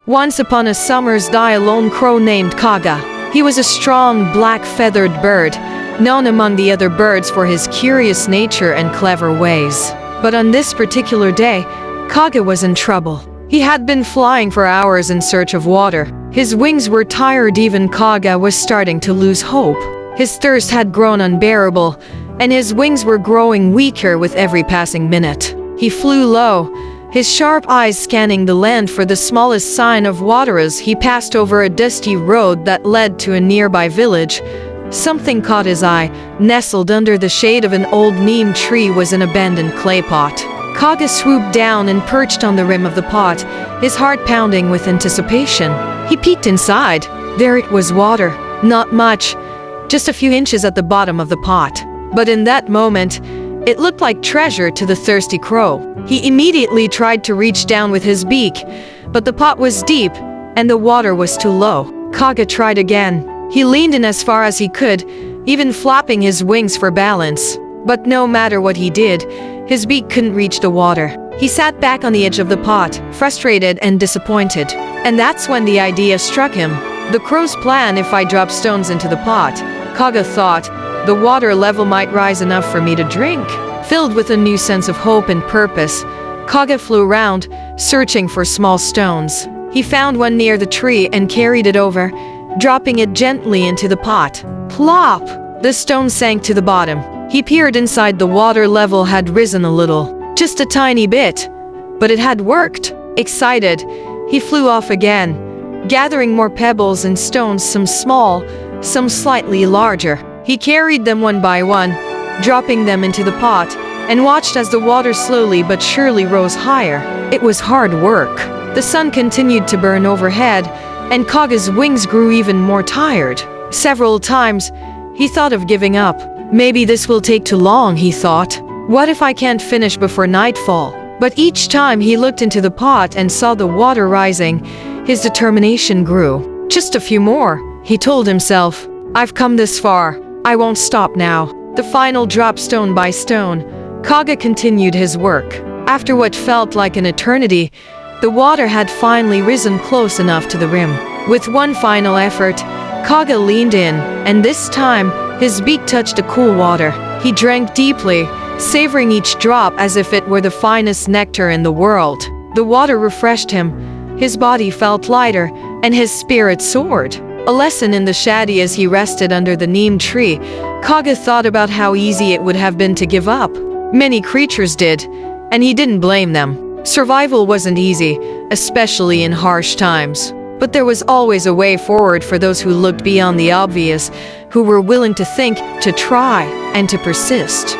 Once upon a summer's day, a lone crow named Kaga. He was a strong, black-feathered bird, known among the other birds for his curious nature and clever ways. But on this particular day, Kaga was in trouble. He had been flying for hours in search of water. His wings were tired. Even Kaga was starting to lose hope. His thirst had grown unbearable, and his wings were growing weaker with every passing minute. He flew low, his sharp eyes scanning the land for the smallest sign of water. As he passed over a dusty road that led to a nearby village, something caught his eye. Nestled under the shade of an old neem tree was an abandoned clay pot. Kaga swooped down and perched on the rim of the pot, his heart pounding with anticipation. He peeked inside. There it was, water. Not much, just a few inches at the bottom of the pot. But in that moment, it looked like treasure to the thirsty crow. He immediately tried to reach down with his beak, but the pot was deep and the water was too low. Kaga tried again. He leaned in as far as he could, even flapping his wings for balance. But no matter what he did, his beak couldn't reach the water. He sat back on the edge of the pot, frustrated and disappointed. And that's when the idea struck him. The crow's plan: if I drop stones into the pot, Kaga thought, the water level might rise enough for me to drink. Filled with a new sense of hope and purpose, Kaga flew around, searching for small stones. He found one near the tree and carried it over, dropping it gently into the pot. Plop! The stone sank to the bottom. He peered inside. The water level had risen a little, just a tiny bit, but it had worked. Excited, he flew off again, gathering more pebbles and stones, some small, some slightly larger. He carried them one by one, dropping them into the pot, and watched as the water slowly but surely rose higher. It was hard work. The sun continued to burn overhead, and Kaga's wings grew even more tired. Several times, he thought of giving up. Maybe this will take too long, he thought. What if I can't finish before nightfall? But each time he looked into the pot and saw the water rising, his determination grew. Just a few more, he told himself. I've come this far. I won't stop now. The final drop, stone by stone, Kaga continued his work. After what felt like an eternity, the water had finally risen close enough to the rim. With one final effort, Kaga leaned in, and this time, his beak touched the cool water. He drank deeply, savoring each drop as if it were the finest nectar in the world. The water refreshed him, his body felt lighter, and his spirit soared. A lesson in the shady. As he rested under the neem tree, Kaga thought about how easy it would have been to give up. Many creatures did, and he didn't blame them. Survival wasn't easy, especially in harsh times. But there was always a way forward for those who looked beyond the obvious, who were willing to think, to try, and to persist.